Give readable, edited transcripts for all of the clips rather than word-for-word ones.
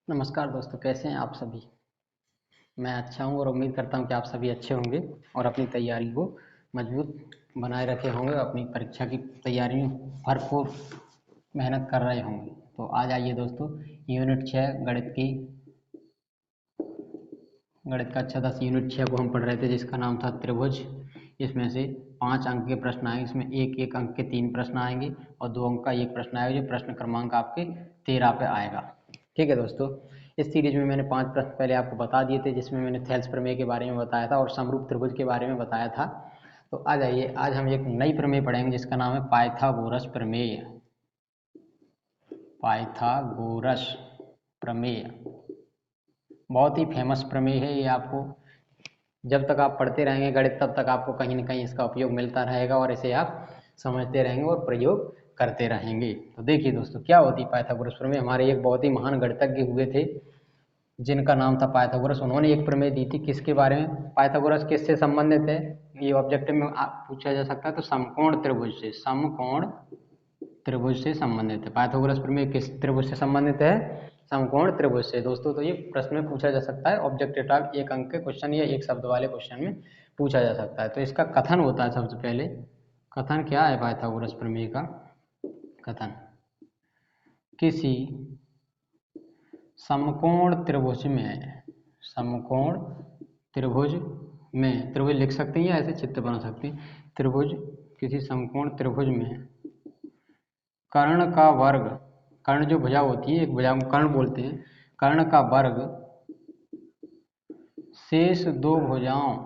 नमस्कार दोस्तों, कैसे हैं आप सभी। मैं अच्छा हूं और उम्मीद करता हूं कि आप सभी अच्छे होंगे और अपनी तैयारी को मजबूत बनाए रखे होंगे, अपनी परीक्षा की तैयारी में भरपूर मेहनत कर रहे होंगे। तो आज आइए दोस्तों, यूनिट 6 गणित का अच्छा 10 यूनिट 6 को हम पढ़ रहे थे, जिसका नाम था त्रिभुज। इसमें से 5 अंक के प्रश्न आएंगे। इसमें एक एक अंक के 3 प्रश्न आएंगे और 2 अंक का एक प्रश्न आएगा, जो प्रश्न क्रमांक आपके 13 पे आएगा। ठीक है दोस्तों, इस सीरीज में मैंने 5 प्रश्न पहले आपको बता दिए थे, जिसमें मैंने थेल्स प्रमेय के बारे में बताया था और समरूप त्रिभुज के बारे में बताया था। तो आ जाइए, आज हम एक नई प्रमेय पढ़ेंगे जिसका नाम है पाइथागोरस प्रमेय। पाइथागोरस प्रमेय बहुत ही फेमस प्रमेय है। ये आपको जब तक आप पढ़ते रहेंगे गणित, तब तक आपको कहीं ना कहीं इसका उपयोग मिलता रहेगा और इसे आप समझते रहेंगे और प्रयोग करते रहेंगे। तो देखिए दोस्तों, क्या होती है पाइथागोरस प्रमेय। हमारे एक बहुत ही महान गणितज्ञ हुए थे जिनका नाम था पाइथागोरस। उन्होंने एक प्रमेय दी थी, किसके बारे में? पाइथागोरस किससे संबंधित है, ये ऑब्जेक्टिव में पूछा जा सकता है। तो समकोण त्रिभुज से, समकोण त्रिभुज से संबंधित है। पाइथागोरस प्रमेय किस त्रिभुज से संबंधित है? समकोण त्रिभुज से। दोस्तों, तो ये प्रश्न में पूछा जा सकता है, ऑब्जेक्टिव टाइप एक अंक के क्वेश्चन या एक शब्द वाले क्वेश्चन में पूछा जा सकता है। तो इसका कथन होता है सबसे पहले। कथन क्या है पाइथागोरस प्रमेय का? कथन: किसी समकोण त्रिभुज में, समकोण त्रिभुज में, त्रिभुज लिख सकते हैं या ऐसे चित्र बना सकते हैं। त्रिभुज, किसी समकोण त्रिभुज में कर्ण का वर्ग, कर्ण जो भुजा होती है, एक भुजा को कर्ण बोलते हैं, कर्ण का वर्ग शेष दो भुजाओं,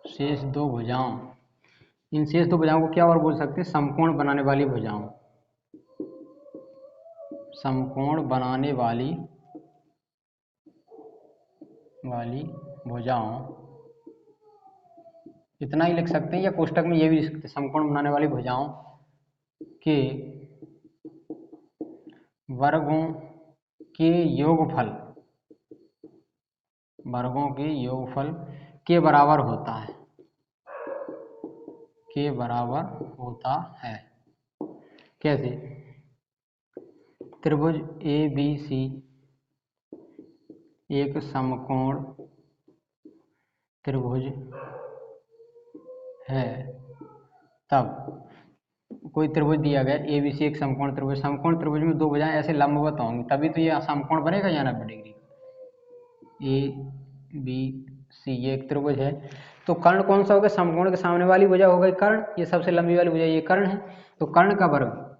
शेष दो भुजाओं, इन शेष दो भुजाओं को क्या और बोल सकते हैं? समकोण बनाने वाली भुजाओं, समकोण बनाने वाली भुजाओं, इतना ही लिख सकते हैं या कोष्टक में ये भी लिख सकते हैं, समकोण बनाने वाली भुजाओं के वर्गों के योगफल, वर्गों के योगफल के बराबर होता है, के बराबर होता है। कैसे? त्रिभुज ए बी सी एक समकोण त्रिभुज है, तब कोई त्रिभुज दिया गया ए बी सी एक समकोण त्रिभुज, समकोण त्रिभुज में दो भुजाएं ऐसे लंबवत होंगी, तभी तो ये समकोण बनेगा या 90 डिग्री। ए बी सी ये एक त्रिभुज है, तो कर्ण कौन सा हो गया? समकोण के सामने वाली भुजा हो गई कर्ण, ये सबसे लंबी वाली भुजा ये कर्ण है। तो कर्ण का वर्ग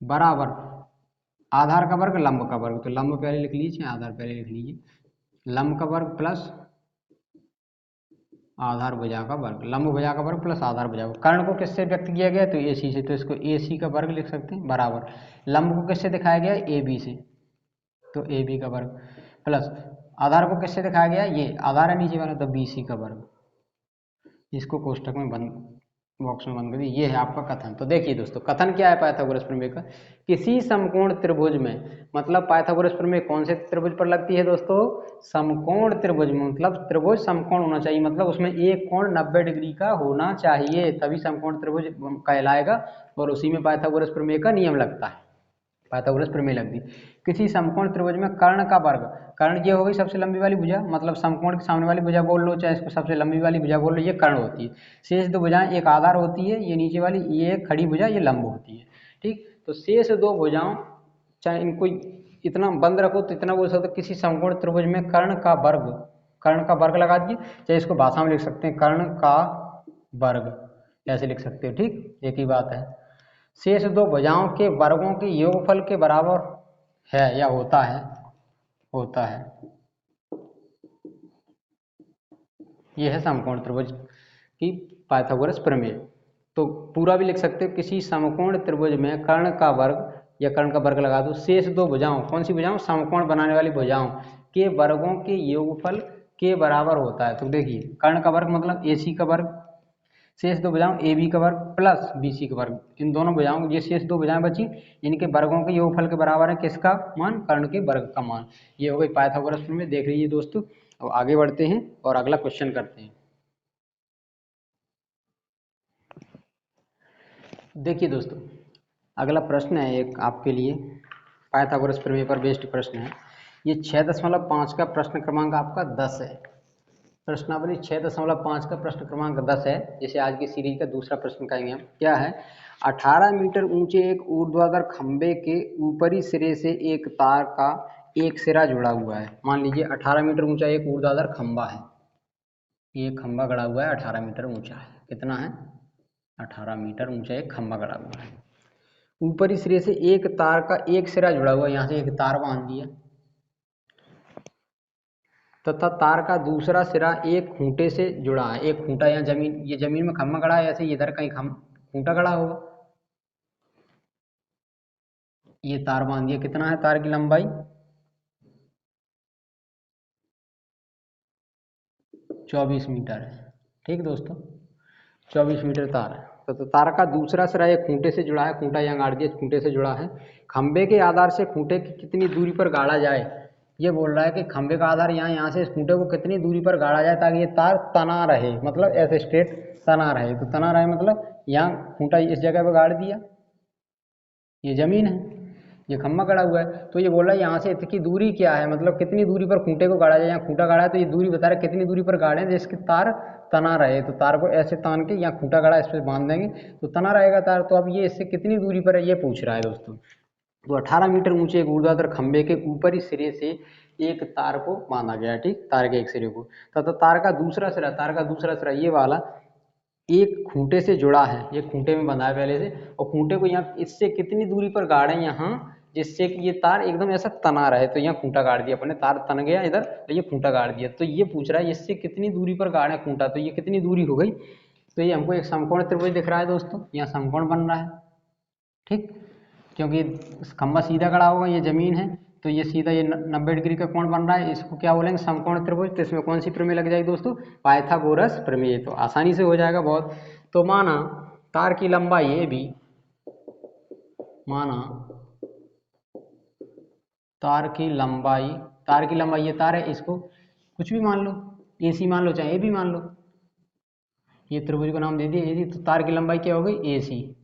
बराबर आधार का वर्ग लंब का वर्ग, तो लंब पहले लिख लीजिए, आधार पहले लिख लीजिए। लंब का वर्ग प्लस आधार भुजा का वर्ग, लंब भुजा का वर्ग प्लस आधार भुजा का। कर्ण को किससे व्यक्त किया गया? तो ए सी से, तो इसको ए सी का वर्ग लिख सकते हैं, बराबर लंब को किससे दिखाया गया? ए बी से, तो ए बी का वर्ग प्लस आधार को किससे दिखाया गया? ये आधार है नीचे वाला, तो बी सी का वर्ग। इसको कोष्टक में बंद, बॉक्स में बंद कर दिए। ये है आपका कथन। तो देखिए दोस्तों, कथन क्या है पाइथागोरस प्रमेय का? किसी समकोण त्रिभुज में, मतलब पाइथागोरस प्रमेय कौन से त्रिभुज पर लगती है दोस्तों? समकोण त्रिभुज में, मतलब त्रिभुज समकोण होना चाहिए, मतलब उसमें एक कोण 90 डिग्री का होना चाहिए, तभी समकोण त्रिभुज कहलाएगा और उसी में पाइथागोरस प्रमेय का नियम लगता है। पाइथागोरस प्रमेय लग दी। किसी समकोण त्रिभुज में कर्ण का वर्ग, कर्ण ये हो गई सबसे लंबी वाली भुजा, मतलब समकोण के सामने वाली भुजा बोल लो, चाहे इसको सबसे लंबी वाली भुजा बोल लो, ये कर्ण होती है। शेष दो भुजाएं, एक आधार होती है ये नीचे वाली, ये खड़ी भुजा ये लंब होती है। ठीक, तो शेष दो भुजाओं, चाहे इनको इतना बंद रखो तो इतना बोल सकते हो, किसी समकोण त्रिभुज में कर्ण का वर्ग, कर्ण का वर्ग लगा दिए, चाहे इसको भाषा में लिख सकते हैं कर्ण का वर्ग, ऐसे लिख सकते हो। ठीक, एक ही बात है। शेष दो भुजाओं के वर्गों के योगफल के बराबर है या होता है, होता है। यह है समकोण त्रिभुज की पाइथागोरस प्रमेय। तो पूरा भी लिख सकते हो, किसी समकोण त्रिभुज में कर्ण का वर्ग या कर्ण का वर्ग लगा दो, शेष दो भुजाओं, कौन सी भुजाओं? समकोण बनाने वाली भुजाओं के वर्गों के योगफल के बराबर होता है। तो देखिए, कर्ण का वर्ग मतलब ए सी का वर्ग, शेष दो भुजाओं ए बी का वर्ग प्लस बी सी का वर्ग, इन दोनों भुजाओं, ये शेष दो भुजाएं बची, इनके वर्गों के योगफल के बराबर है किसका मान? कर्ण के वर्ग का मान। ये हो गई पाइथागोरस प्रमेय। देख लीजिए दोस्तों, अब आगे बढ़ते हैं और अगला क्वेश्चन करते हैं। देखिए दोस्तों, अगला प्रश्न है एक आपके लिए, पाइथागोरस प्रमेय पर बेस्ड प्रश्न है। ये 6.5 का प्रश्न क्रमांक आपका 10 है। प्रश्नावली 6.5 का प्रश्न क्रमांक 10 है, जिसे आज की सीरीज का दूसरा प्रश्न कहेंगे हम। क्या है? 18 मीटर ऊंचे एक ऊर्ध्वाधर खंबे के ऊपरी सिरे से एक तार का एक सिरा जुड़ा हुआ है। मान लीजिए 18 मीटर ऊंचा एक ऊर्ध्वाधर खंबा है, ये खंबा गड़ा हुआ है, 18 मीटर ऊंचा है। कितना है? 18 मीटर ऊंचा एक खंबा गड़ा हुआ है। ऊपरी सिरे से एक तार का एक सिरा जुड़ा हुआ है, यहाँ से एक तार बांध दिया, तथा तार का दूसरा सिरा एक खूंटे से जुड़ा है। एक खूंटा यहाँ जमीन, ये जमीन में खंभा गड़ा है, ऐसे इधर कहीं खूंटा गड़ा होगा। ये तार बांध दिया। कितना है तार की लंबाई? 24 मीटर है। ठीक दोस्तों, 24 मीटर तार है। तो तार का दूसरा सिरा एक खूंटे से जुड़ा है, खूंटा यहाँ गाड़ दिया, खूंटे से जुड़ा है। खंबे के आधार से खूंटे की कितनी दूरी पर गाड़ा जाए, ये बोल रहा है कि खंबे का आधार यहाँ से इस खूंटे को कितनी दूरी पर गाड़ा जाए ताकि ये तार तना रहे, मतलब ऐसे स्ट्रेट तना रहे। तो तना रहे मतलब यहाँ खूंटा इस जगह पर गाड़ दिया, ये जमीन है, ये खंबा गड़ा हुआ है। तो ये बोल रहा है यहाँ से इसकी दूरी क्या है, मतलब कितनी दूरी पर खूंटे को गाड़ा जाए। यहाँ खूंटा गाड़ा है तो ये दूरी बता रहा है कितनी दूरी पर गाड़े जिसके तार तना रहे। तो तार को ऐसे तान के यहाँ खूंटा गाड़ा इस पर बांध देंगे तो तना रहेगा तार। तो अब ये इससे कितनी दूरी पर है ये पूछ रहा है दोस्तों। तो 18 मीटर ऊंचे एक ऊर्ध्वाधर खंबे के ऊपरी सिरे से एक तार को बांधा गया, ठीक, तार के एक सिरे को, तथा तार का दूसरा सिरा ये वाला एक खूंटे से जुड़ा है, ये खूंटे में बंधा है पहले से, और खूंटे को यहाँ इससे कितनी दूरी पर गाड़े यहाँ जिससे कि ये तार एकदम ऐसा तना रहे। तो यहाँ खूंटा गाड़ दिया अपने, तार तन गया इधर तो ये खूंटा गाड़ दिया। तो ये पूछ रहा है इससे कितनी दूरी पर गाड़े खूंटा, तो ये कितनी दूरी हो गई। तो ये हमको एक समकोण त्रिभुज दिख रहा है दोस्तों, यहाँ समकोण बन रहा है, ठीक, क्योंकि खंबा सीधा खड़ा होगा, ये जमीन है तो ये सीधा ये 90 डिग्री का कोण बन रहा है। इसको क्या बोलेंगे? समकोण त्रिभुज। तो इसमें कौन सी प्रमेय लग जाएगी दोस्तों? पाइथागोरस प्रमेय। तो आसानी से हो जाएगा बहुत। तो माना तार की लंबाई ए बी, माना तार की लंबाई ये तार है, इसको कुछ भी मान लो, ए सी मान लो चाहे ए बी मान लो, ये त्रिभुज को नाम दे दिया ए सी। तो तार की लंबाई क्या हो गई? ए सी,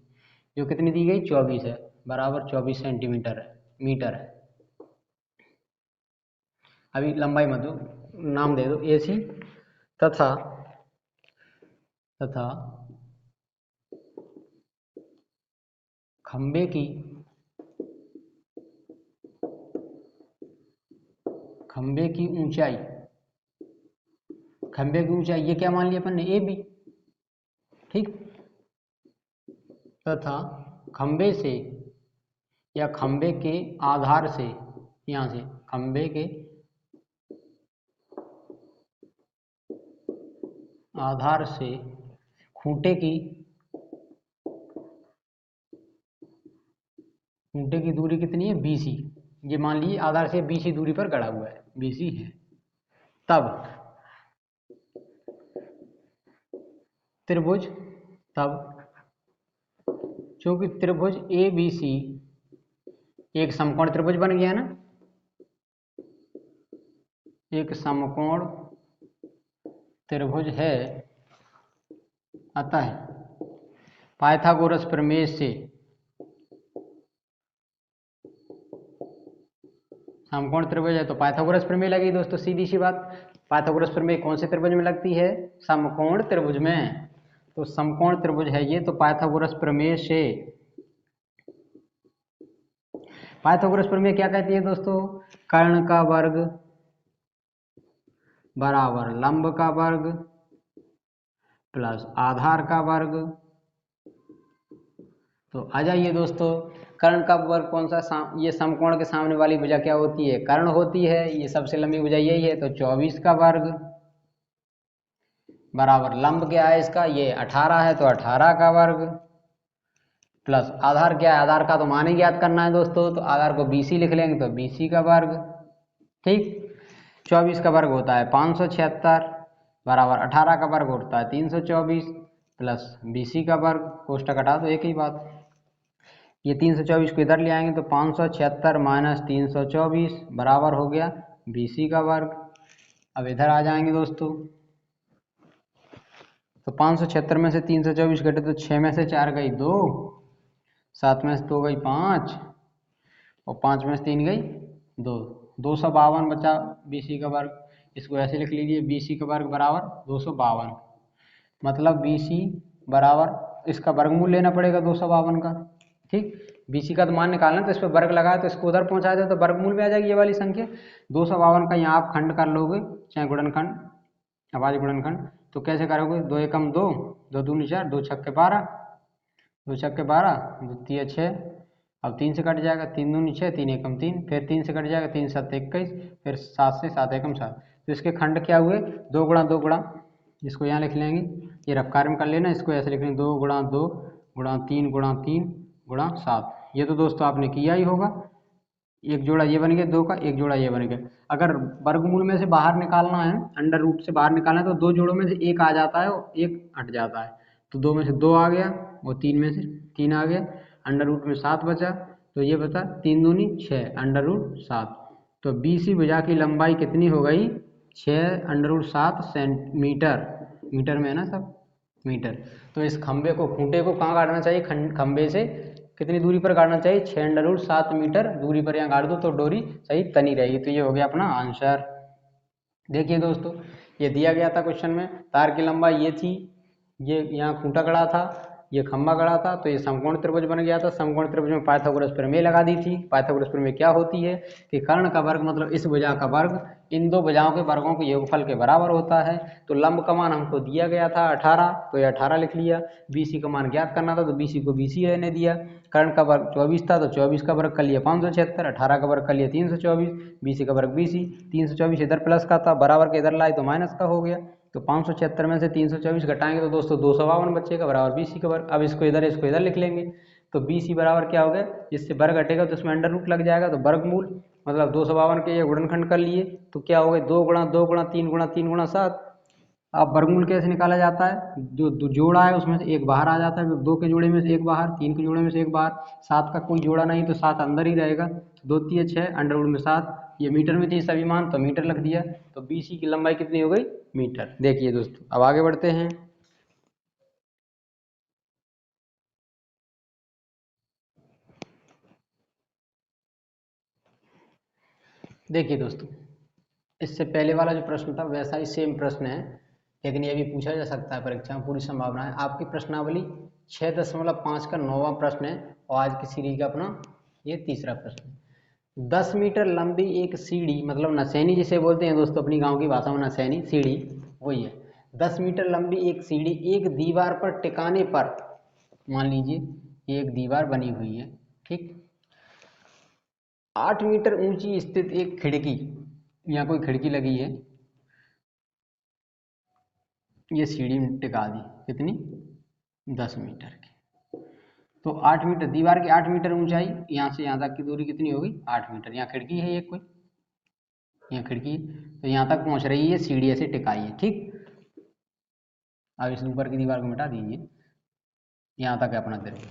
जो कितनी दी गई? 24 है, बराबर 24 सेंटीमीटर है, मीटर है। अभी लंबाई मत दो, नाम दे दो ए सी, तथा खंबे की ऊंचाई, ये क्या मान लिया अपन ने? ए बी, ठीक, तथा खंबे से या खंबे के आधार से, यहाँ से खंबे के आधार से खूंटे की दूरी कितनी है? BC। ये मान लीजिए आधार से BC दूरी पर गड़ा हुआ है, BC है। तब त्रिभुज, चूंकि त्रिभुज ABC एक समकोण त्रिभुज बन गया ना, एक समकोण त्रिभुज है, अतः पाइथागोरस प्रमेय से समकोण त्रिभुज है तो पाइथागोरस प्रमेय लगी दोस्तों, सीधी सी बात। पाइथागोरस प्रमेय कौन से त्रिभुज में लगती है? समकोण त्रिभुज में। तो समकोण त्रिभुज है ये, तो पाइथागोरस प्रमेय से, पाइथागोरस प्रमेय क्या कहती है दोस्तों? कर्ण का वर्ग बराबर लंब का वर्ग प्लस आधार का वर्ग। तो आ जाइए दोस्तों, कर्ण का वर्ग कौन सा? ये समकोण के सामने वाली भुजा क्या होती है? कर्ण होती है। ये सबसे लंबी भुजा यही है, तो 24 का वर्ग बराबर लंब क्या है इसका? ये 18 है तो 18 का वर्ग प्लस आधार क्या है? आधार का तो मान ही ज्ञात करना है दोस्तों, तो आधार को BC लिख लेंगे तो BC का वर्ग, ठीक। 24 का वर्ग होता है 576 बराबर 18 का वर्ग होता है 324 प्लस BC का वर्ग, कोष्टक हटा दो, एक ही बात। ये 324 को इधर ले आएंगे तो 576 माइनस 324 बराबर हो गया BC का वर्ग। अब इधर आ जाएंगे दोस्तों, तो 576 में से 324 घटे तो 6 में से 4 गई 2, 7 में से 2 गई 5 और 5 में से 3 गई 2, 252 बचा BC का वर्ग। इसको ऐसे लिख लीजिए, BC का वर्ग बराबर 252, मतलब BC बराबर इसका वर्गमूल लेना पड़ेगा 252 का। ठीक, BC का तो मान निकालना, तो इस पर वर्ग लगाया तो इसको उधर पहुंचा दे तो वर्गमूल में आ जाएगी ये वाली संख्या। 252 का यहाँ आप खंड कर लोगे, चाहे गुणनखंड, अभाज्य गुणनखंड। तो कैसे करोगे, 2 एकम 2, 2 दूनी 4, 2 छक्के 12, 2 छक्के 12, 2 तिया 6, अब 3 से कट जाएगा, 3 दूनी 6, 3 एकम 3, फिर 3 से कट जाएगा, 3 7 21, फिर 7 से 7 एकम 7। तो इसके खंड क्या हुए, 2 गुणा 2 गुणा, इसको यहाँ लिख लेंगे, ये रफ्कार में कर लेना, इसको ऐसे लिख लेंगे 2 गुणा 2 गुणा 3 गुणा 3 गुणा 7। ये तो दोस्तों आपने किया ही होगा। एक जोड़ा ये बन गया 2 का, एक जोड़ा ये बन गया। अगर वर्गमूल में से बाहर निकालना है, अंडर रूट से बाहर निकालना है, तो 2 जोड़ों में से एक आ जाता है और एक हट जाता है। तो 2 में से 2 आ गया और 3 में से 3 आ गया, अंडर रूट में 7 बचा। तो ये बता 3 दूनी 6, अंडर रूट 7। तो BC भुजा की लंबाई कितनी हो गई, 6 अंडर रूट 7 सेंटीमीटर, मीटर में है ना सब, मीटर। तो इस खंबे को, खूंटे को कहाँ गाड़ना चाहिए, खंबे से कितनी दूरी पर गाड़ना चाहिए, 6 अंडर रूट 7 मीटर दूरी पर यहाँ गाड़ दो तो डोरी सही तनी रहेगी। तो ये हो गया अपना आंसर। देखिए दोस्तों, ये दिया गया था क्वेश्चन में, तार की लंबाई ये थी, ये यहाँ खूंटा गड़ा था, ये खंबा गड़ा था, तो ये समकोण त्रिभुज बन गया था। समकोण त्रिभुज में पाइथागोरस प्रमेय लगा दी थी। पाइथागोरस प्रमेय क्या होती है कि कर्ण का वर्ग मतलब इस भुजा का वर्ग इन दो भुजाओं के वर्गों के योगफल के बराबर होता है। तो लंब का मान हमको दिया गया था 18, तो ये 18 लिख लिया। BC का मान ज्ञात करना था तो BC को BC रहने दिया। कर्ण का वर्ग 24 था तो 24 का वर्ग कर लिया 576, 18 का वर्ग कर लिया 324, BC का वर्ग BC, 324 इधर प्लस का था, बराबर के इधर लाए तो माइनस का हो गया। तो 576 में से 324 घटाएंगे तो दोस्तों 252 बचेगा, बराबर BC का वर्ग। अब इसको इधर लिख लेंगे, तो BC बराबर क्या हो गया, इससे वर्ग घटेगा तो इसमें अंडर रूट लग जाएगा, तो वर्गमूल मतलब 252 के ये गुणनखंड कर लिए, तो क्या हो गए 2 गुणा 2 गुणा 3 गुणा 3 गुणा 7। अब वर्गमूल कैसे निकाला जाता है, जो जोड़ा है उसमें से एक बाहर आ जाता है, 2 के जोड़े में से एक बाहर, 3 के जोड़े में से एक बाहर, 7 का कोई जोड़ा नहीं तो 7 अंदर ही रहेगा, 2 तिया 6 अंडर रूट में 7। ये मीटर में थी सभी मान तो मीटर लिख दिया। तो BC की लंबाई कितनी हो गई, मीटर। देखिए दोस्तों, अब आगे बढ़ते हैं। देखिए दोस्तों, इससे पहले वाला जो प्रश्न था वैसा ही सेम प्रश्न है, लेकिन ये भी पूछा जा सकता है परीक्षा में, पूरी संभावना है। आपकी प्रश्नावली 6.5 का 9वां प्रश्न है और आज की सीरीज का अपना ये तीसरा प्रश्न है। 10 मीटर लंबी एक सीढ़ी, मतलब नसैनी जिसे बोलते हैं दोस्तों अपनी गांव की भाषा में, नसैनी सीढ़ी वही है। 10 मीटर लंबी एक सीढ़ी एक दीवार पर टिकाने पर, मान लीजिए एक दीवार बनी हुई है, ठीक, 8 मीटर ऊंची स्थित एक खिड़की, यहाँ कोई खिड़की लगी है, ये सीढ़ी में टिका दी, कितनी, 10 मीटर की। तो 8 मीटर, दीवार की 8 मीटर ऊंचाई, यहाँ से यहाँ तक की दूरी कितनी होगी, 8 मीटर। यहाँ खिड़की है, ये कोई यहाँ खिड़की है, तो यहाँ तक पहुँच रही है, सीढ़ी ऐसे टिकाई है, ठीक। अब इस ऊपर की दीवार को मिटा दीजिए, यहाँ तक है अपना त्रिभुज।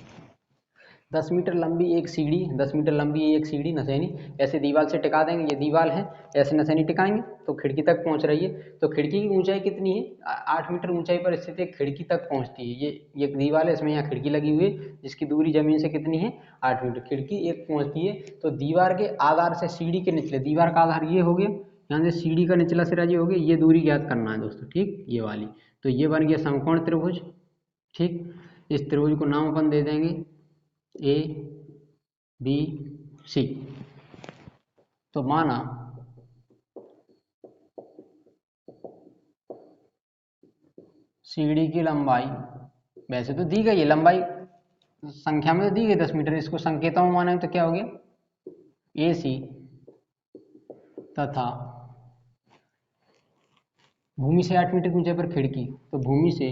10 मीटर लंबी एक सीढ़ी, 10 मीटर लंबी एक सीढ़ी नसैनी ऐसे दीवार से टिका देंगे, ये दीवार है, ऐसे नसैनी टिकाएंगे तो खिड़की तक पहुंच रही है। तो खिड़की की ऊंचाई कितनी है, 8 मीटर ऊंचाई पर स्थित एक खिड़की तक पहुंचती है। ये दीवार है, इसमें यहाँ खिड़की लगी हुई है, जिसकी दूरी जमीन से कितनी है, 8 मीटर। खिड़की एक पहुंचती है, तो दीवार के आधार से सीढ़ी के निचले, दीवार का आधार ये हो गया, यहाँ से सीढ़ी का निचला सिरा ये हो गया, ये दूरी ज्ञात करना है दोस्तों, ठीक, ये वाली। तो ये बन गया समकोण त्रिभुज, ठीक। इस त्रिभुज को नाम अपन दे देंगे ABC। तो माना सीढ़ी की लंबाई, वैसे तो दी गई है लंबाई, संख्या में तो दी गई 10 मीटर, इसको संकेतों में माने तो क्या हो गया AC तथा भूमि से 8 मीटर की ऊंचाई पर खिड़की, तो भूमि से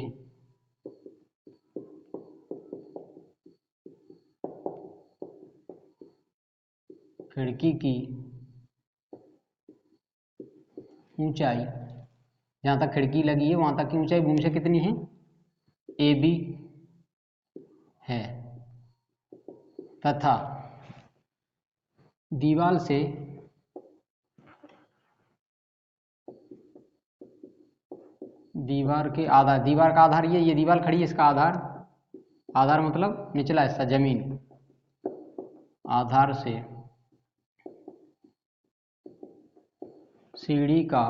खिड़की की ऊंचाई, जहाँ तक खिड़की लगी है वहाँ तक की ऊंचाई भूमि से कितनी है, AB है, तथा दीवार से दीवार के आधार, दीवार का आधार ये दीवार खड़ी है, इसका आधार, आधार मतलब निचला हिस्सा जमीन, आधार से सीढ़ी का,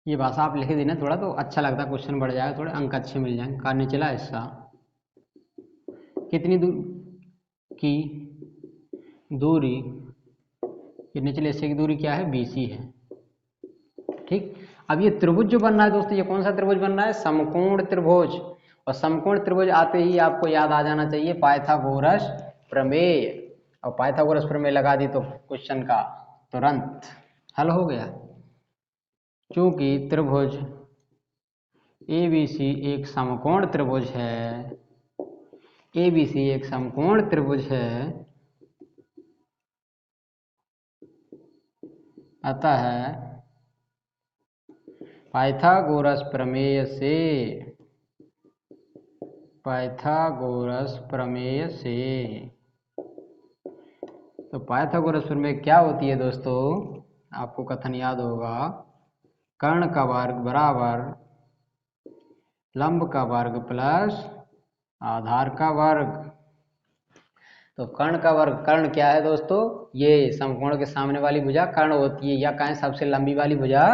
ये भाषा आप लिख देना थोड़ा तो अच्छा लगता है, क्वेश्चन बढ़ जाएगा, थोड़े अंक अच्छे मिल जाएंगे। का निचला हिस्सा कितनी दूर की दूरी, ये निचले हिस्से की दूरी क्या है, BC है। ठीक, अब ये त्रिभुज जो बन रहा है दोस्तों, ये कौन सा त्रिभुज बन रहा है, समकोण त्रिभुज। और समकोण त्रिभुज आते ही आपको याद आ जाना चाहिए पाइथागोरस प्रमेय, और पाइथागोरस प्रमेय लगा दी तो क्वेश्चन का तुरंत हल हो गया। क्योंकि त्रिभुज ABC एक समकोण त्रिभुज है, ABC एक समकोण त्रिभुज है, अतः पाइथागोरस प्रमेय से, पाइथागोरस प्रमेय से, तो पाइथागोरस प्रमेय क्या होती है दोस्तों, आपको कथन याद होगा, कर्ण का वर्ग बराबर लंब का वर्ग प्लस आधार का वर्ग। तो कर्ण का वर्ग, कर्ण क्या है दोस्तों, ये समकोण के सामने वाली भुजा कर्ण होती है, या कहें सबसे लंबी वाली भुजा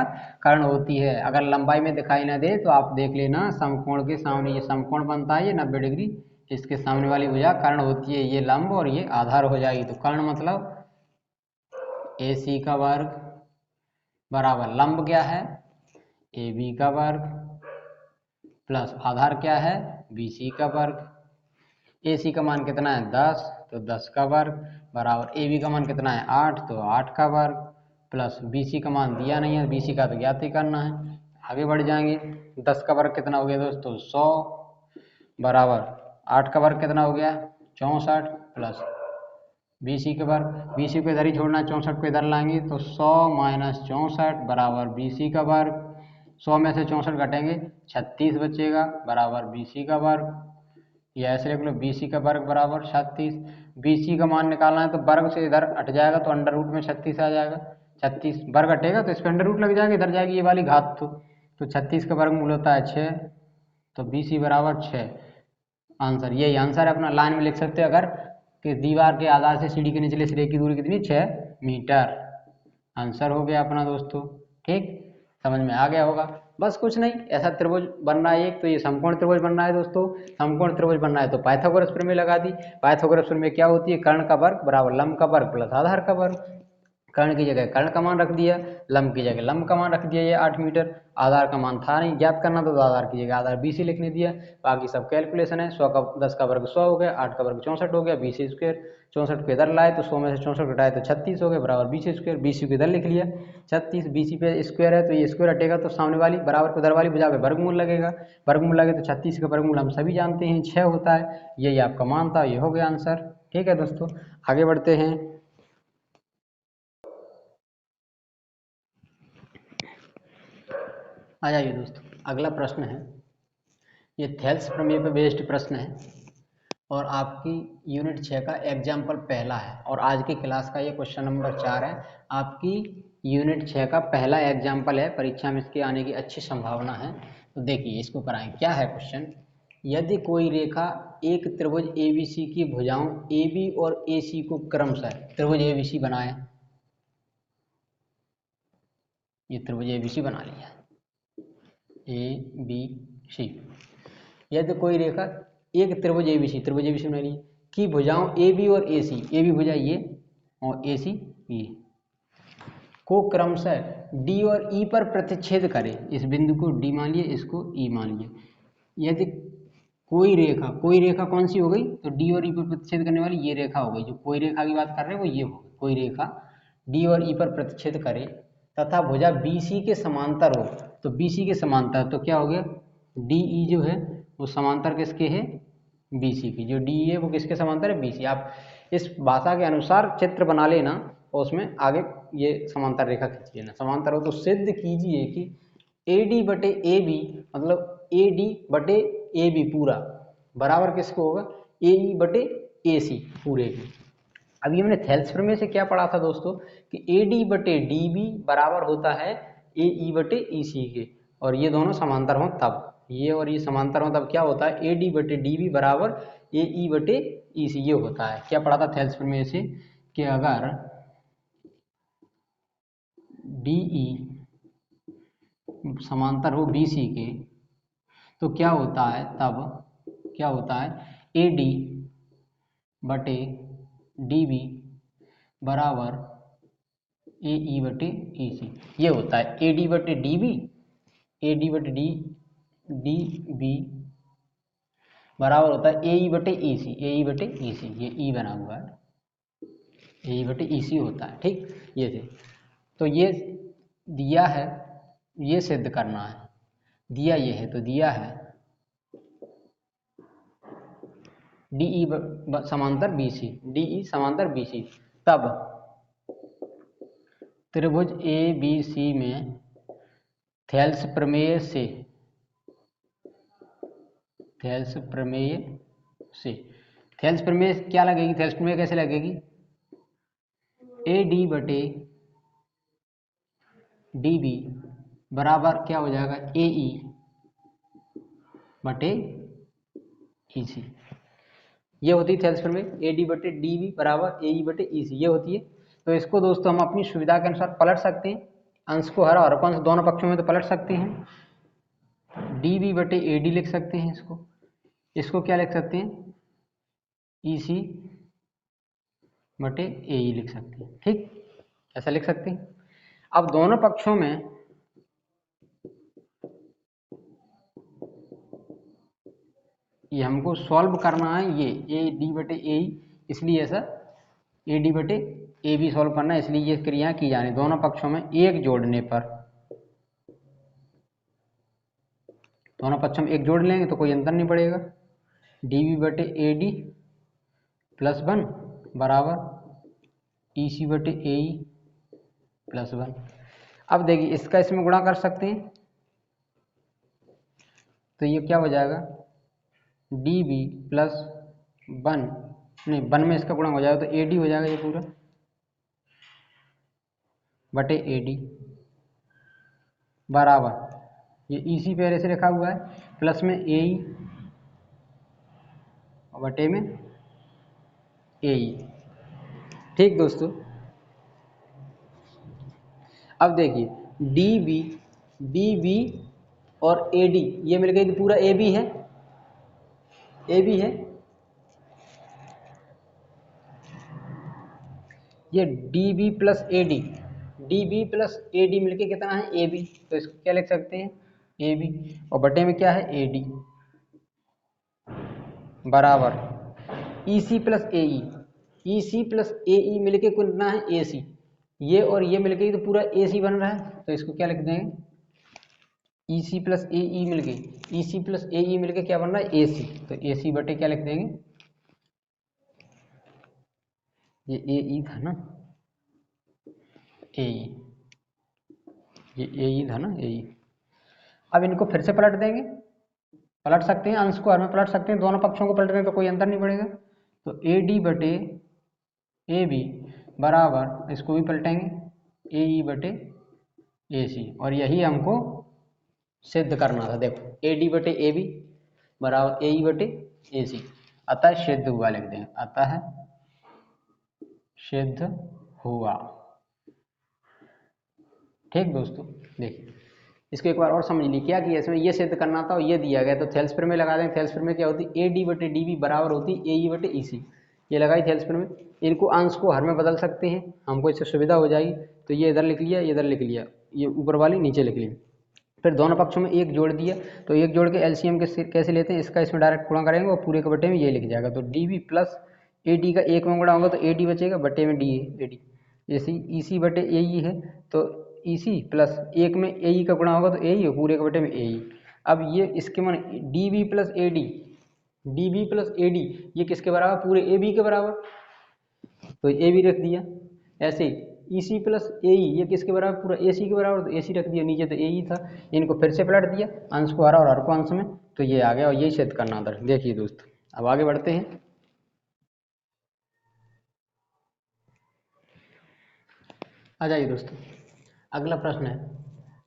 कर्ण होती है। अगर लंबाई में दिखाई ना दे तो आप देख लेना, समकोण के सामने ये समकोण बनता है, ये 90 डिग्री, इसके सामने वाली भुजा कर्ण होती है, ये लंब और ये आधार हो जाएगी। तो कर्ण मतलब AC का वर्ग बराबर लंब क्या है, AB का वर्ग प्लस आधार क्या है, BC का वर्ग। AC का मान कितना है 10, तो 10 का वर्ग बराबर AB का मान कितना है 8, तो 8 का वर्ग प्लस BC का मान दिया नहीं है, BC का तो ज्ञात ही करना है। आगे बढ़ जाएंगे, 10 का वर्ग कितना हो गया दोस्तों 100 बराबर 8 का वर्ग कितना हो गया 64 प्लस BC के वर्ग, BC को इधर ही छोड़ना है, 64 को इधर लाएंगे तो 100 माइनस 64 बराबर BC का वर्ग। 100 में से 64 घटेंगे 36 बचेगा बराबर BC का वर्ग। ये ऐसे लिख लो, BC का वर्ग बराबर 36। BC का मान निकालना है तो वर्ग से इधर हट जाएगा तो अंडर रूट में 36 आ जाएगा। 36 वर्ग हटेगा तो इस पर अंडर रूट लग जाएगा, इधर जाएगी ये वाली घात। तो 36 का वर्गमूल होता है 6, तो BC बराबर 6। आंसर यही आंसर है अपना, लाइन में लिख सकते हैं अगर कि दीवार के आधार से सीढ़ी के निचले सिरे की दूरी कितनी 6 मीटर। आंसर हो गया अपना दोस्तों। ठीक, समझ में आ गया होगा। बस कुछ नहीं, ऐसा त्रिभुज बन रहा है एक, तो ये समकोण त्रिभुज बन रहा है दोस्तों। समकोण त्रिभुज बन रहा है तो पाइथागोरस प्रमेय लगा दी। पाइथागोरस प्रमेय क्या होती है, कर्ण का वर्ग बराबर लंब का वर्ग प्लस आधार का वर्ग। कर्ण की जगह कर्ण का मान रख दिया, लंब की जगह लंब का मान रख दिया, ये 8 मीटर। आधार का मान था नहीं ज्ञात करना, तो आधार की जगह आधार BC लिखने दिया। बाकी सब कैलकुलेशन है। 100 का 10 का वर्ग 100 हो गया, 8 का वर्ग 64 हो गया, BC स्क्वायर 64 को इधर लाए तो 100 में से 64 घटाए तो 36 हो गया बराबर BC स्क्वायर। BC को इधर लिख लिया 36, BC पे स्क्वायर है तो ये स्क्वायर हटेगा तो सामने वाली बराबर को उधर वाली भुजा पे वर्गमूल लगेगा। वर्गमूल लगे तो 36 का वर्गमूल हम सभी जानते हैं 6 होता है। यही आपका मान था, ये हो गया आंसर। ठीक है दोस्तों, आगे बढ़ते हैं। आ जाइए दोस्तों, अगला प्रश्न है, ये थेल्स प्रमेय पर बेस्ड प्रश्न है और आपकी यूनिट 6 का एग्जाम्पल पहला है, और आज की क्लास का ये क्वेश्चन नंबर 4 है। आपकी यूनिट 6 का पहला एग्जाम्पल है, परीक्षा में इसके आने की अच्छी संभावना है। तो देखिए इसको कराएं। क्या है क्वेश्चन, यदि कोई रेखा एक त्रिभुज ABC की भुजाओं AB और AC को क्रमशः, त्रिभुज ABC बनाए, ये त्रिभुज ABC बना लिया ABC। यदि कोई रेखा एक त्रिभुज ABC बना ली की भुजाओं AB और AC, AB भुजा ये और AC ये, को क्रमशः D और E पर प्रतिच्छेद करे। इस बिंदु को D मान लिए, इसको E मान लिए। यदि कोई रेखा कौन सी हो गई, तो D और E पर प्रतिच्छेद करने वाली ये रेखा हो गई। जो कोई रेखा की बात कर रहे हैं वो ये हो गई, कोई रेखा D और E पर प्रतिच्छेद करे तथा भुजा BC के समांतर हो। तो BC के समांतर तो क्या हो गया, DE जो है वो समांतर किसके है, BC की। जो DE है वो किसके समांतर है, BC। आप इस भाषा के अनुसार चित्र बना लेना और उसमें आगे ये समांतर रेखा खींच लेना। समांतर हो तो सिद्ध कीजिए कि AD बटे AB मतलब AD बटे AB पूरा बराबर किसको होगा, AE बटे AC पूरे की। अभी हमने थेल्स प्रमेय से क्या पढ़ा था दोस्तों कि AD बटे DB बराबर होता है AE बटे EC के, और ये दोनों समांतर हों तब। ये और ये समांतर हो, तब क्या होता है ए डी बटे डी बी बराबर ए ई बटे ई सी। ये होता है, क्या पढ़ा था थेल्स प्रमेय से कि अगर डी ई समांतर हो बी सी के तो क्या होता है, तब क्या होता है ए डी बटे डी बी बराबर ए ई बटे ई सी। ये होता है ए डी बटे डी बी, ए डी बटे डी डी बी बराबर होता है ए ई बटे ई सी, ए ई बटे ई सी। ये ई बना हुआ है, ए ई बटे ई सी होता है। ठीक, ये थे। तो ये दिया है, ये सिद्ध करना है। दिया ये है तो दिया है डी ई समांतर बी सी, डी ई समांतर बी सी। तब त्रिभुज ए बी सी में थेल्स प्रमेय से, थेल्स प्रमेय से, थेल्स प्रमेय क्या लगेगी, थेल्स प्रमेय कैसे लगेगी, ए डी बटे डी बी बराबर क्या हो जाएगा ए ई बटे ई सी। ये होती है थेल्स प्रमेय, ए डी बटे डी बी बराबर ए ई बटे ई सी, ये होती है। तो इसको दोस्तों हम अपनी सुविधा के अनुसार पलट सकते हैं, अंश को हर और अंश दोनों पक्षों में तो पलट सकते हैं। डी बी बटे ए डी लिख सकते हैं इसको, इसको क्या लिख सकते हैं ई सी बटे ए ई लिख सकते हैं। ठीक, ऐसा लिख सकते हैं। अब दोनों पक्षों में ये हमको सॉल्व करना है, ये ए डी बटे ए ई, इसलिए ऐसा ए डी बटे ए बी सॉल्व करना है, इसलिए ये क्रिया की जानी दोनों पक्षों में एक जोड़ने पर। दोनों पक्षों में एक जोड़ लेंगे तो कोई अंतर नहीं पड़ेगा। डी बी बटे ए डी प्लस 1 बराबर ई सी बटे ए ई प्लस 1। अब देखिए इसका इसमें गुणा कर सकते हैं, तो ये क्या हो जाएगा डी बी प्लस 1, नहीं 1 में इसका गुणा हो जाएगा तो ए डी हो जाएगा ये पूरा बटे ए डी बराबर ये ई सी पहले से लिखा हुआ है प्लस में ए ई बटे में ए ई। ठीक दोस्तों, अब देखिए डी बी और ए डी ये मिल गई तो पूरा ए बी है, ए बी है। ये D B plus A D, D B plus A D मिलके कितना है ए बी, तो इसको क्या लिख सकते हैं ए बी, और बटे में क्या है ए डी बराबर ई सी प्लस ए ई, ई सी प्लस ए ई मिलके कितना है ए सी। ये और ये मिलके तो पूरा ए सी बन रहा है, तो इसको क्या लिख देंगे ई सी प्लस ए ई मिल गई, ई सी प्लस ए ई मिलके क्या बन रहा है ए सी, तो ए सी बटे क्या लिख देंगे ये ए ई था ना, ए ई, ये ए ई था ना ए ई। अब इनको फिर से पलट देंगे, पलट सकते हैं, अंश को हर में पलट सकते हैं, दोनों पक्षों को पलट दें तो कोई अंतर नहीं पड़ेगा। तो ए डी बटे ए बी बराबर इसको भी पलटेंगे ए ई बटे ए सी, और यही हमको सिद्ध करना था। देखो ए डी बटे ए बी बराबर ए ई बटे ए सी, अतः सिद्ध हुआ लिख देंगे, अतः सिद्ध हुआ। ठीक दोस्तों, देखिए इसको एक बार और समझ लीजिए क्या किया इसमें, ये सिद्ध करना था और ये दिया गया, तो थेल्स प्रमेय लगा देंगे। थेल्स प्रमेय क्या होती है ए डी बटे डी बी बराबर होती है ए ई बटे ई सी, ये लगाई थेल्स प्रमेय। इनको अंश को हर में बदल सकते हैं, हमको इससे सुविधा हो जाएगी। तो ये इधर लिख लिया, ये इधर लिख लिया, ये ऊपर वाली नीचे लिख ली। फिर दोनों पक्षों में एक जोड़ दिया, तो एक जोड़ के एलसीएम कैसे लेते हैं, इसका इसमें डायरेक्ट गुणा करेंगे और पूरे के बटे में ये लिख जाएगा। तो D B plus A D का एक में गुणा होगा तो ए डी बचेगा, बटे में डी ए डी, जैसे ई सी बटे ए ई है तो ई सी प्लस एक में ए ई का गुणा होगा तो ए ई, पूरे के बटे में ए ई। अब ये इसके मन D B plus A D, D B plus A D ये किसके बराबर, पूरे ए बी के बराबर, तो ए बी रख दिया। ऐसे ई सी प्लस ए ई ये किसके बराबर, पूरा ए सी के बराबर, तो ए सी रख दिया, नीचे तो ए ई था। इनको फिर से पलट दिया, अंश को हरा और हर को अंश में, तो ये आ गया और यही सिद्ध करना था। देखिए दोस्त अब आगे बढ़ते हैं। आ जाइए दोस्तों, अगला प्रश्न है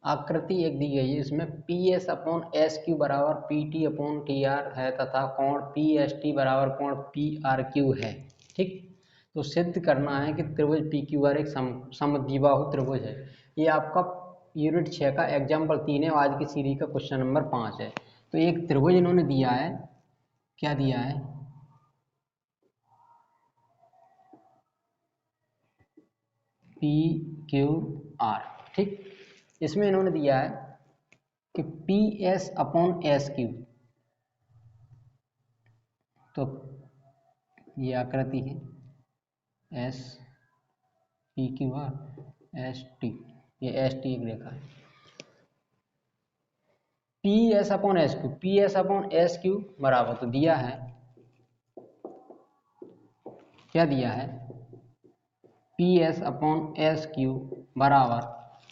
आकृति एक दी गई है, इसमें PS/SQ बराबर PT/TR है तथा कोण PST बराबर कोण PRQ है। ठीक, तो सिद्ध करना है कि त्रिभुज PQR एक समद्विबाहु त्रिभुज है। ये आपका यूनिट 6 का एग्जाम्पल 3 है, आज की सीरीज का क्वेश्चन नंबर 5 है। तो एक त्रिभुज इन्होंने दिया है, क्या दिया है, PQR। ठीक, इसमें इन्होंने दिया है कि PS/SQ, तो ये आकृति है PQR ST, ये ST एक रेखा है। PS/SQ बराबर, तो दिया है, क्या दिया है, PS/SQ बराबर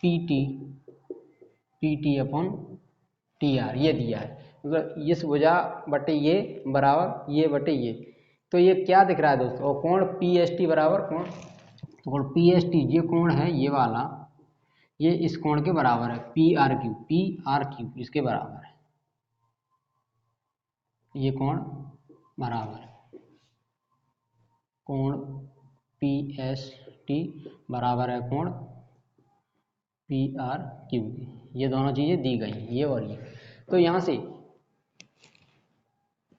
PT/TR, ये दिया है। मतलब इस भुजा बटे ये बराबर ये बटे ये, तो ये क्या दिख रहा है दोस्तों, और कोण PST बराबर कोण, तो कोण PST ये कोण है, ये वाला, ये इस कोण के बराबर है, PRQ इसके बराबर है, ये कोण बराबर है, कोण PST बराबर है कोण PRQ, ये दोनों चीजें दी गई हैं, ये और ये। तो यहाँ से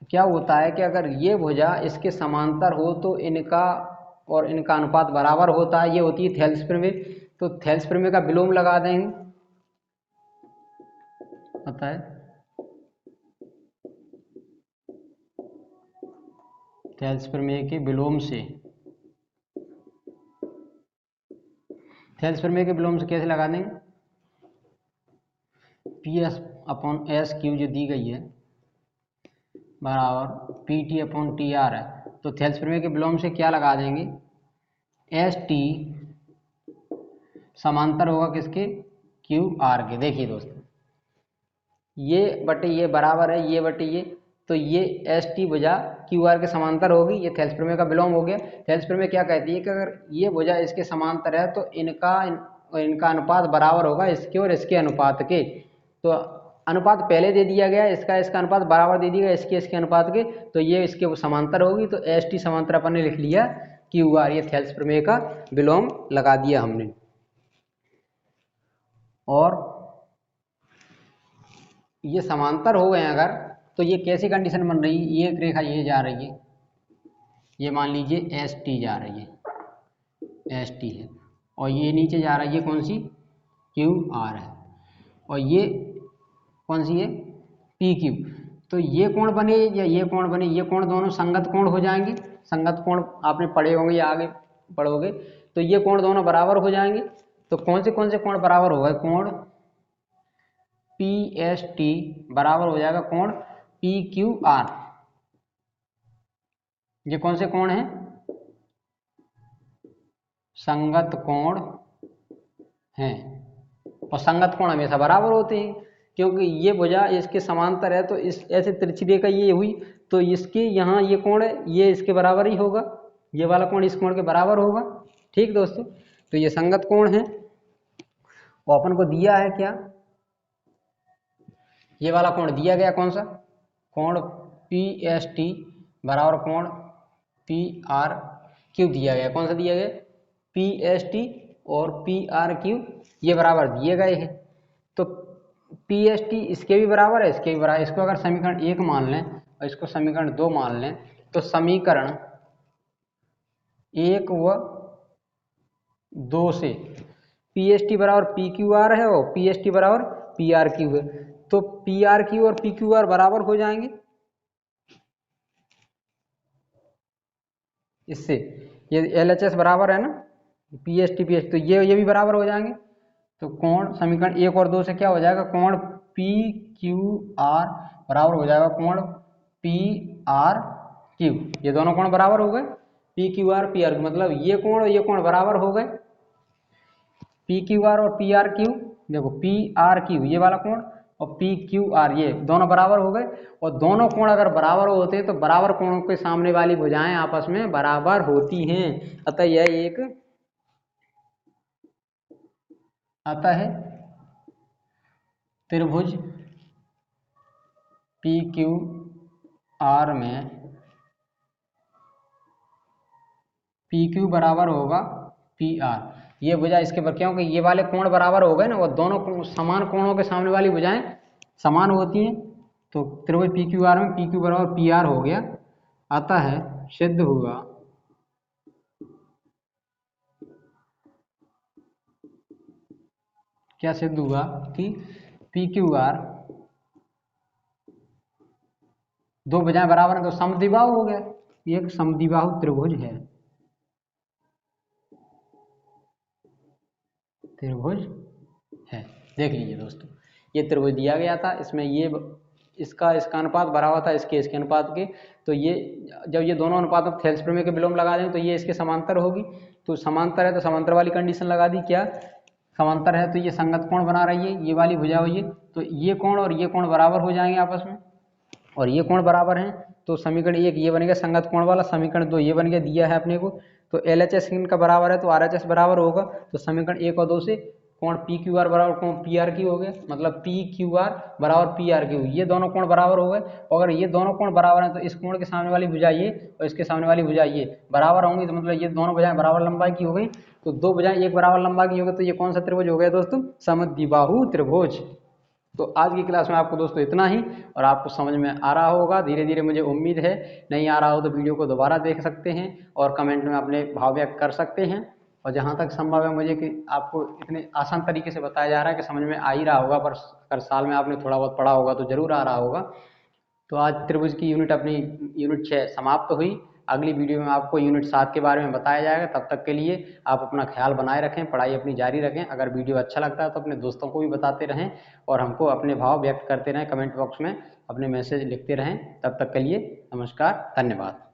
क्या होता है कि अगर ये भुजा इसके समांतर हो तो इनका और इनका अनुपात बराबर होता है, ये होती है थेल्स प्रमेय। तो थेल्स प्रमेय का विलोम लगा देंगे, पता है, थेल्स प्रमेय के विलोम से, थेल्स प्रमेय के विलोम से कैसे लगा देंगे, PS/SQ जो दी गई है बराबर PT/TR है, तो थेल्स प्रमेय के विलोम से क्या लगा देंगे, ST समांतर होगा किसके, QR के। देखिए दोस्तों, ये बटे ये बराबर है ये बटे ये, तो ये ST भुजा QR के समांतर होगी, ये थेल्स प्रमेय का विलोम हो गया। थेल्स प्रमेय क्या कहती है कि अगर ये भुजा इसके समांतर है तो इनका अनुपात बराबर होगा इसके और इसके अनुपात के। तो अनुपात पहले दे दिया गया, इसका अनुपात बराबर दे दिया गया इसके अनुपात के, तो ये इसके समांतर होगी, तो ST समांतर अपन ने लिख लिया QR, ये थेल्स प्रमेय का विलोम लगा दिया हमने। और ये समांतर हो गए अगर, तो ये कैसी कंडीशन बन रही है, ये एक रेखा ये जा रही है, ये मान लीजिए ST जा रही है, ST है, और ये नीचे जा रहा है, ये कौन सी, QR है, और ये कौन सी है, PQ। तो ये कोण बने या ये कोण बने, ये कोण दोनों संगत कोण हो जाएंगे, संगत कोण आपने पढ़े होंगे या आगे पढ़ोगे, तो ये कोण दोनों बराबर हो जाएंगे। तो कौन से कोण बराबर होगा, कोण PST बराबर हो जाएगा कोण PQR। ये कौन से कोण हैं, संगत कोण हैं, और संगत कोण हमेशा बराबर होते हैं, क्योंकि ये भुजा इसके समांतर है, तो इस ऐसे तिरछी रेखा ये हुई, तो इसके यहाँ ये कोण है, ये इसके बराबर ही होगा, ये वाला कोण इस कोण के बराबर होगा। ठीक दोस्तों, तो ये संगत कोण है, और अपन को दिया है क्या, ये वाला कोण दिया गया, कौन सा, कोण PST बराबर कोण PRQ दिया गया, कौन सा दिया गया, PST और PRQ ये बराबर दिए गए हैं। तो PST इसके भी बराबर है, इसके भी बराबर, इसको अगर समीकरण 1 मान लें और इसको समीकरण 2 मान लें, तो समीकरण 1 व 2 से PST बराबर PQR है और PST बराबर PRQ है, तो PRQ और PQR बराबर हो जाएंगे, इससे ये LHS बराबर है ना, PST तो ये भी बराबर हो जाएंगे। तो कोण समीकरण 1 और 2 से क्या हो जाएगा, कोण PQR बराबर हो जाएगा कोण PRQ, ये दोनों कोण बराबर हो गए, PQR PRQ, मतलब ये कोण और ये कोण बराबर हो गए, PQR और PRQ, देखो PRQ ये वाला कोण और PQR ये दोनों बराबर हो गए, और दोनों कोण अगर बराबर होते हैं तो बराबर कोणों के सामने वाली भुजाएं आपस में बराबर होती हैं, अतः यह एक त्रिभुज पी क्यू आर में पी क्यू बराबर होगा पी आर। ये भुजा इसके पर, क्योंकि ये वाले कोण बराबर हो गए ना, वो दोनों समान कोणों के सामने वाली भुजाएं समान होती हैं, तो त्रिभुज पी क्यू आर में पी क्यू बराबर पी आर हो गया। अतः सिद्ध हुआ क्या सिद्ध हुआ कि पी क्यू आर दो भुजाएं बराबर हैं तो समद्विबाहु हो गया, ये एक समद्विबाहु त्रिभुज है, त्रिभुज है। देख लीजिए दोस्तों, ये त्रिभुज दिया गया था, इसमें ये इसका अनुपात बराबर था इसके अनुपात के, तो ये जब ये दोनों अनुपात में थेल्स प्रमेय के विलोम लगा दें तो ये इसके समांतर होगी, तो समांतर है तो समांतर वाली कंडीशन लगा दी, क्या समांतर है तो ये संगत कोण बना रही है, ये वाली भुजा हुई है, तो ये कोण और ये कोण बराबर हो जाएंगे आपस में, और ये कोण बराबर हैं, तो समीकरण एक ये बन गया संगत कोण वाला, समीकरण दो ये बन गया, दिया है अपने को, तो LHS इनका बराबर है तो RHS बराबर होगा, तो समीकरण एक और दो से कोण PQR बराबर कोण PRQ हो गया, मतलब PQR बराबर PRQ, ये दोनों कोण बराबर हो गए। और अगर ये दोनों कोण बराबर हैं तो इस कोण के सामने वाली भुजा ये और इसके सामने वाली भुजा ये बराबर होंगी, तो मतलब ये दोनों भुजाएं बराबर लंबाई की हो गई, तो दो भुजाएं एक बराबर लंबाई की हो गई, तो ये कौन सा त्रिभुज हो गया दोस्तों, समद्विबाहु त्रिभुज। तो आज की क्लास में आपको दोस्तों इतना ही, और आपको समझ में आ रहा होगा धीरे धीरे, मुझे उम्मीद है। नहीं आ रहा हो तो वीडियो को दोबारा देख सकते हैं और कमेंट में अपने भाव व्यक्त कर सकते हैं, और जहाँ तक संभव है मुझे कि आपको इतने आसान तरीके से बताया जा रहा है कि समझ में आ ही रहा होगा, पर अगर साल में आपने थोड़ा बहुत पढ़ा होगा तो जरूर आ रहा होगा। तो आज त्रिभुज की यूनिट अपनी यूनिट 6 समाप्त हुई। अगली वीडियो में आपको यूनिट 7 के बारे में बताया जाएगा। तब तक के लिए आप अपना ख्याल बनाए रखें, पढ़ाई अपनी जारी रखें। अगर वीडियो अच्छा लगता है तो अपने दोस्तों को भी बताते रहें और हमको अपने भाव व्यक्त करते रहें, कमेंट बॉक्स में अपने मैसेज लिखते रहें। तब तक के लिए नमस्कार, धन्यवाद।